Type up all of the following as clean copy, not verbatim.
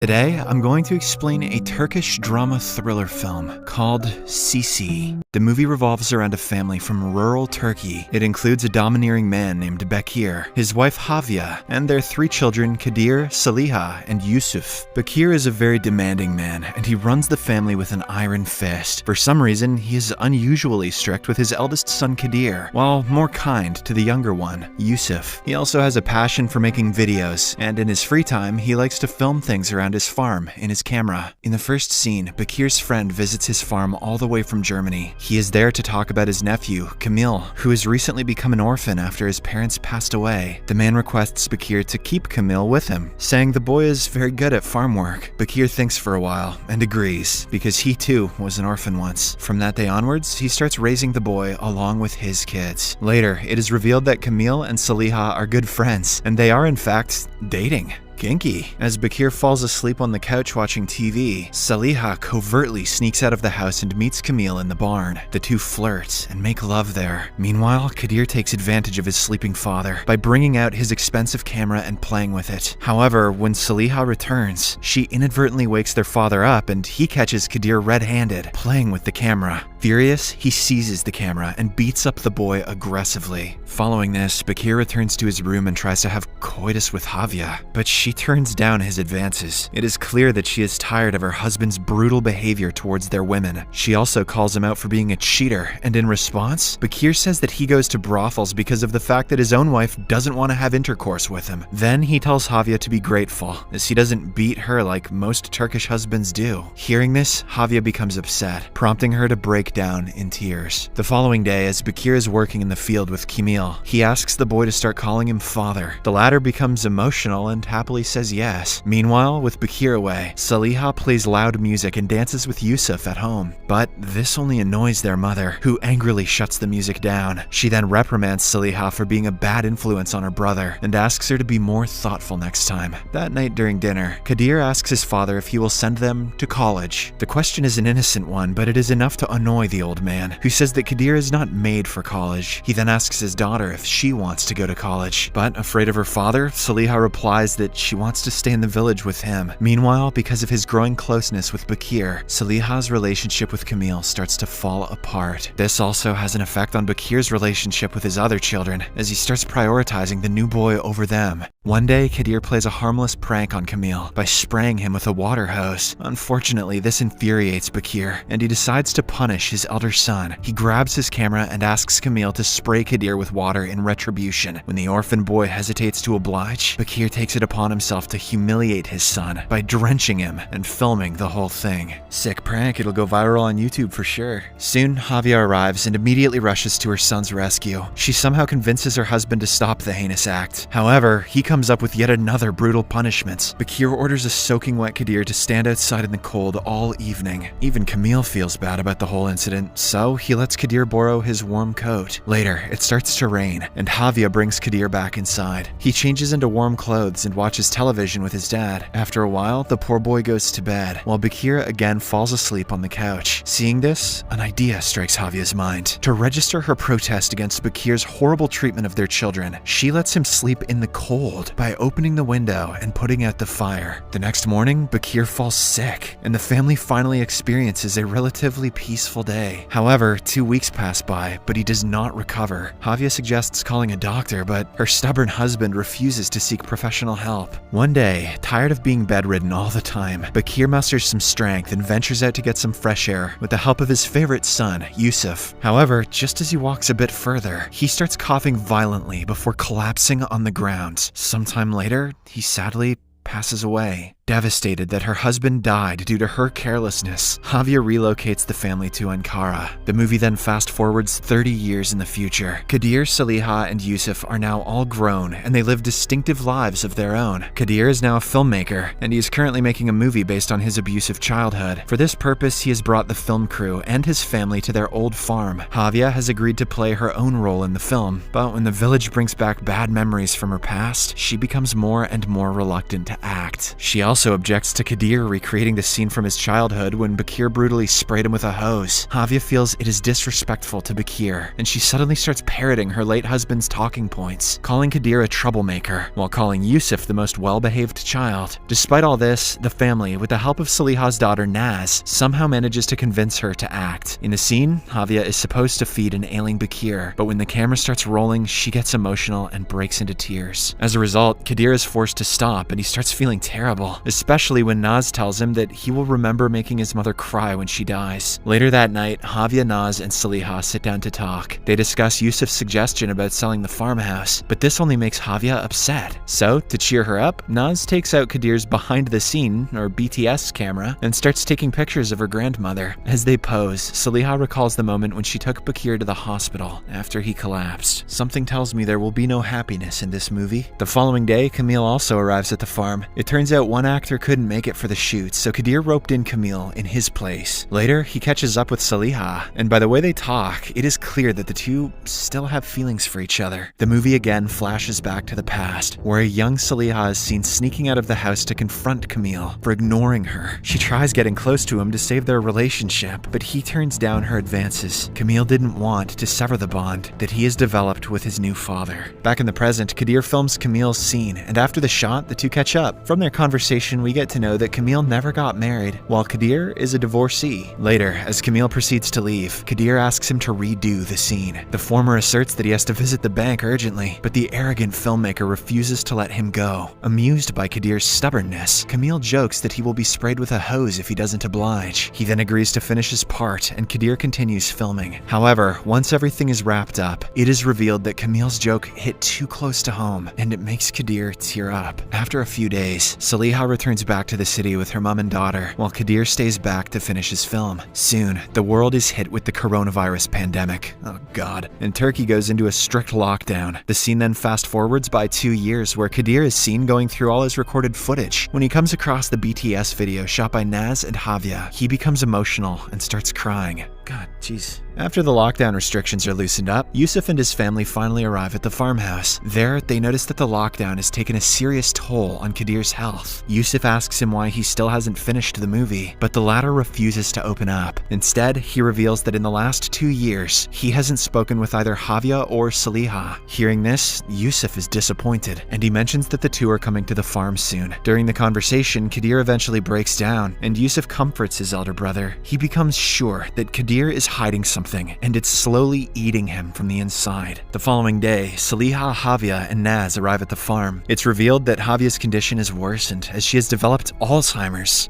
Today, I'm going to explain a Turkish drama thriller film called Sisi. The movie revolves around a family from rural Turkey. It includes a domineering man named Bekir, his wife Havia, and their three children Kadir, Saliha, and Yusuf. Bekir is a very demanding man, and he runs the family with an iron fist. For some reason, he is unusually strict with his eldest son Kadir, while more kind to the younger one, Yusuf. He also has a passion for making videos, and in his free time, he likes to film things around his farm in his camera. In the first scene, Bekir's friend visits his farm all the way from Germany. He is there to talk about his nephew, Kamil, who has recently become an orphan after his parents passed away. The man requests Bekir to keep Kamil with him, saying the boy is very good at farm work. Bekir thinks for a while and agrees, because he too was an orphan once. From that day onwards, he starts raising the boy along with his kids. Later, it is revealed that Kamil and Saliha are good friends, and they are in fact dating. Kinky. As Bekir falls asleep on the couch watching TV, Saliha covertly sneaks out of the house and meets Kamil in the barn. The two flirt and make love there. Meanwhile, Kadir takes advantage of his sleeping father by bringing out his expensive camera and playing with it. However, when Saliha returns, she inadvertently wakes their father up and he catches Kadir red-handed, playing with the camera. Furious, he seizes the camera and beats up the boy aggressively. Following this, Bekir returns to his room and tries to have coitus with Havia, but she turns down his advances. It is clear that she is tired of her husband's brutal behavior towards their women. She also calls him out for being a cheater, and in response, Bekir says that he goes to brothels because of the fact that his own wife doesn't want to have intercourse with him. Then he tells Havia to be grateful, as he doesn't beat her like most Turkish husbands do. Hearing this, Havia becomes upset, prompting her to break down in tears. The following day, as Bekir is working in the field with Kamil, he asks the boy to start calling him father. The latter becomes emotional and happily says yes. Meanwhile, with Bekir away, Saliha plays loud music and dances with Yusuf at home. But this only annoys their mother, who angrily shuts the music down. She then reprimands Saliha for being a bad influence on her brother and asks her to be more thoughtful next time. That night during dinner, Kadir asks his father if he will send them to college. The question is an innocent one, but it is enough to annoy the old man, who says that Kadir is not made for college. He then asks his daughter if she wants to go to college, but afraid of her father, Saliha replies that she wants to stay in the village with him. Meanwhile, because of his growing closeness with Bekir, Saliha's relationship with Kamil starts to fall apart. This also has an effect on Bekir's relationship with his other children, as he starts prioritizing the new boy over them. One day, Kadir plays a harmless prank on Kamil by spraying him with a water hose. Unfortunately, this infuriates Bekir, and he decides to punish his elder son. He grabs his camera and asks Kamil to spray Kadir with water in retribution. When the orphan boy hesitates to oblige, Bekir takes it upon himself to humiliate his son by drenching him and filming the whole thing. Sick prank, it'll go viral on YouTube for sure. Soon, Havia arrives and immediately rushes to her son's rescue. She somehow convinces her husband to stop the heinous act. However, he comes up with yet another brutal punishment. Bekir orders a soaking wet Kadir to stand outside in the cold all evening. Even Kamil feels bad about the whole incident, so he lets Kadir borrow his warm coat. Later, it starts to rain, and Havia brings Kadir back inside. He changes into warm clothes and watches television with his dad. After a while, the poor boy goes to bed, while Bekir again falls asleep on the couch. Seeing this, an idea strikes Havia's mind. To register her protest against Bekir's horrible treatment of their children, she lets him sleep in the cold by opening the window and putting out the fire. The next morning, Bekir falls sick, and the family finally experiences a relatively peaceful day. However, 2 weeks pass by, but he does not recover. Havia suggests calling a doctor, but her stubborn husband refuses to seek professional help. One day, tired of being bedridden all the time, Bekir musters some strength and ventures out to get some fresh air with the help of his favorite son, Yusuf. However, just as he walks a bit further, he starts coughing violently before collapsing on the ground. Sometime later, he sadly passes away. Devastated that her husband died due to her carelessness, Havia relocates the family to Ankara. The movie then fast-forwards 30 years in the future. Kadir, Saliha, and Yusuf are now all grown, and they live distinctive lives of their own. Kadir is now a filmmaker, and he is currently making a movie based on his abusive childhood. For this purpose, he has brought the film crew and his family to their old farm. Havia has agreed to play her own role in the film, but when the village brings back bad memories from her past, she becomes more and more reluctant to act. She also also objects to Kadir recreating the scene from his childhood when Bakir brutally sprayed him with a hose. Havia feels it is disrespectful to Bakir, and she suddenly starts parroting her late husband's talking points, calling Kadir a troublemaker, while calling Yusuf the most well-behaved child. Despite all this, the family, with the help of Saliha's daughter Naz, somehow manages to convince her to act. In the scene, Havia is supposed to feed an ailing Bakir, but when the camera starts rolling, she gets emotional and breaks into tears. As a result, Kadir is forced to stop and he starts feeling terrible, especially when Naz tells him that he will remember making his mother cry when she dies. Later that night, Havia, Naz, and Saliha sit down to talk. They discuss Yusuf's suggestion about selling the farmhouse, but this only makes Havia upset. So, to cheer her up, Naz takes out Kadir's behind-the-scene, or BTS, camera and starts taking pictures of her grandmother. As they pose, Saliha recalls the moment when she took Bakir to the hospital after he collapsed. Something tells me there will be no happiness in this movie. The following day, Camille also arrives at the farm. It turns out one actor couldn't make it for the shoots, so Kadir roped in Camille in his place. Later, he catches up with Saliha, and by the way they talk, it is clear that the two still have feelings for each other. The movie again flashes back to the past, where a young Saliha is seen sneaking out of the house to confront Camille for ignoring her. She tries getting close to him to save their relationship, but he turns down her advances. Camille didn't want to sever the bond that he has developed with his new father. Back in the present, Kadir films Camille's scene, and after the shot, the two catch up. From their conversation, we get to know that Camille never got married, while Kadir is a divorcee. Later, as Camille proceeds to leave, Kadir asks him to redo the scene. The former asserts that he has to visit the bank urgently, but the arrogant filmmaker refuses to let him go. Amused by Kadir's stubbornness, Camille jokes that he will be sprayed with a hose if he doesn't oblige. He then agrees to finish his part, and Kadir continues filming. However, once everything is wrapped up, it is revealed that Camille's joke hit too close to home, and it makes Kadir tear up. After a few days, Saliha returns back to the city with her mom and daughter, while Kadir stays back to finish his film. Soon, the world is hit with the coronavirus pandemic. Oh god. And Turkey goes into a strict lockdown. The scene then fast forwards by 2 years, where Kadir is seen going through all his recorded footage. When he comes across the BTS video shot by Naz and Havia, he becomes emotional and starts crying. God, jeez. After the lockdown restrictions are loosened up, Yusuf and his family finally arrive at the farmhouse. There, they notice that the lockdown has taken a serious toll on Kadir's health. Yusuf asks him why he still hasn't finished the movie, but the latter refuses to open up. Instead, he reveals that in the last 2 years, he hasn't spoken with either Havia or Saliha. Hearing this, Yusuf is disappointed, and he mentions that the two are coming to the farm soon. During the conversation, Kadir eventually breaks down, and Yusuf comforts his elder brother. He becomes sure that Kadir is hiding something, and it's slowly eating him from the inside. The following day, Saliha, Havia, and Naz arrive at the farm. It's revealed that Havia's condition has worsened as she has developed Alzheimer's.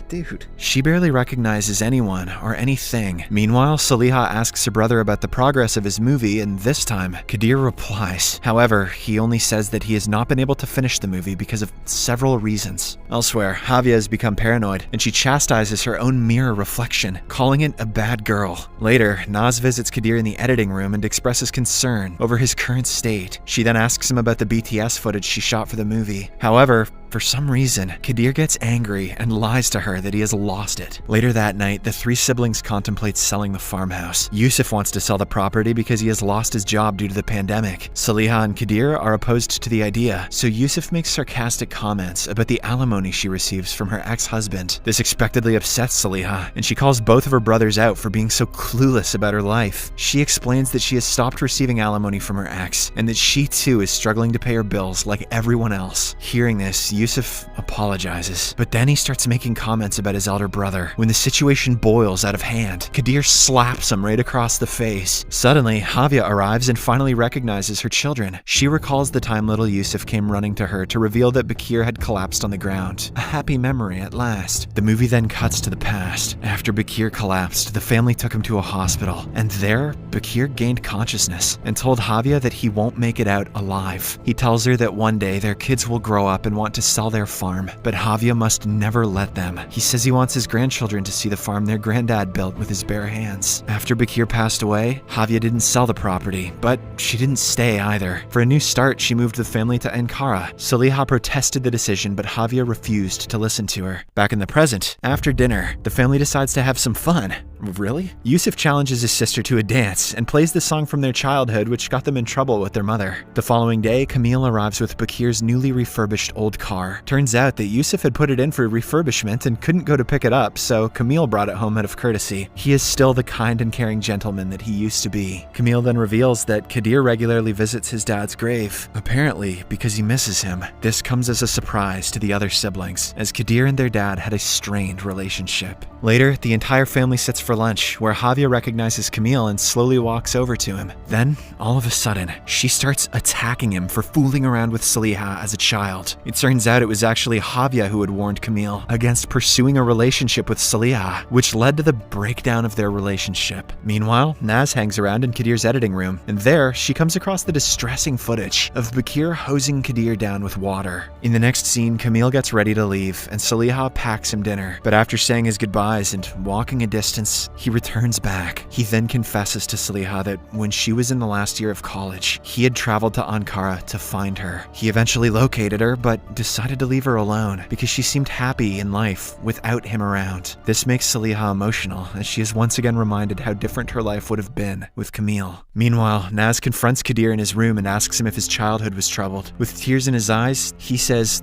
Dude. She barely recognizes anyone or anything. Meanwhile, Saliha asks her brother about the progress of his movie, and this time, Kadir replies. However, he only says that he has not been able to finish the movie because of several reasons. Elsewhere, Havia has become paranoid, and she chastises her own mirror reflection, calling it a bad girl. Later, Naz visits Kadir in the editing room and expresses concern over his current state. She then asks him about the BTS footage she shot for the movie. However, for some reason, Kadir gets angry and lies to her that he has lost it. Later that night, the three siblings contemplate selling the farmhouse. Yusuf wants to sell the property because he has lost his job due to the pandemic. Saliha and Kadir are opposed to the idea, so Yusuf makes sarcastic comments about the alimony she receives from her ex-husband. This expectedly upsets Saliha, and she calls both of her brothers out for being so clueless about her life. She explains that she has stopped receiving alimony from her ex, and that she too is struggling to pay her bills like everyone else. Hearing this, Yusuf apologizes, but then he starts making comments about his elder brother. When the situation boils out of hand, Kadir slaps him right across the face. Suddenly, Havia arrives and finally recognizes her children. She recalls the time little Yusuf came running to her to reveal that Bakir had collapsed on the ground. A happy memory at last. The movie then cuts to the past. After Bakir collapsed, the family took him to a hospital, and there, Bakir gained consciousness and told Havia that he won't make it out alive. He tells her that one day their kids will grow up and want to sell their farm, but Havia must never let them. He says he wants his grandchildren to see the farm their granddad built with his bare hands. After Bakir passed away, Havia didn't sell the property, but she didn't stay either. For a new start, she moved the family to Ankara. Saliha protested the decision, but Havia refused to listen to her. Back in the present, after dinner, the family decides to have some fun. Really? Yusuf challenges his sister to a dance and plays the song from their childhood, which got them in trouble with their mother. The following day, Camille arrives with Bakir's newly refurbished old car. Turns out that Yusuf had put it in for refurbishment and couldn't go to pick it up, so Camille brought it home out of courtesy. He is still the kind and caring gentleman that he used to be. Camille then reveals that Kadir regularly visits his dad's grave, apparently because he misses him. This comes as a surprise to the other siblings, as Kadir and their dad had a strained relationship. Later, the entire family sits for lunch, where Javier recognizes Camille and slowly walks over to him. Then, all of a sudden, she starts attacking him for fooling around with Saliha as a child. It turns out it was actually Javier who had warned Camille against pursuing a relationship with Saliha, which led to the breakdown of their relationship. Meanwhile, Naz hangs around in Kadir's editing room, and there, she comes across the distressing footage of Bakir hosing Kadir down with water. In the next scene, Camille gets ready to leave, and Saliha packs him dinner, but after saying his goodbyes and walking a distance, he returns back. He then confesses to Saliha that when she was in the last year of college, he had traveled to Ankara to find her. He eventually located her, but decided to leave her alone because she seemed happy in life without him around. This makes Saliha emotional, as she is once again reminded how different her life would have been with Camille. Meanwhile, Naz confronts Kadir in his room and asks him if his childhood was troubled. With tears in his eyes, he says,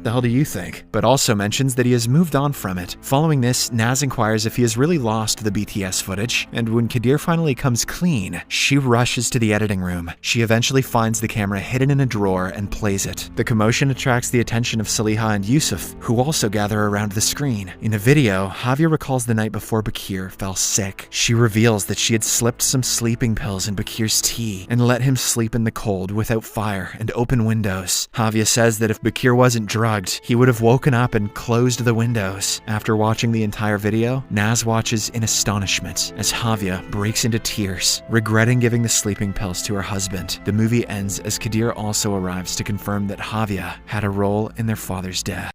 "The hell do you think?" but also mentions that he has moved on from it. Following this, Naz inquires if he has really lost the BTS footage, and when Kadir finally comes clean, she rushes to the editing room. She eventually finds the camera hidden in a drawer and plays it. The commotion attracts the attention of Saliha and Yusuf, who also gather around the screen. In a video, Javier recalls the night before Bakir fell sick. She reveals that she had slipped some sleeping pills in Bakir's tea and let him sleep in the cold without fire and open windows. Javier says that if Bakir wasn't drugged, he would have woken up and closed the windows. After watching the entire video, Naz watches in astonishment as Javier breaks into tears, regretting giving the sleeping pills to her husband. The movie ends as Kadir also arrives to confirm that Javier had a role in their father's death.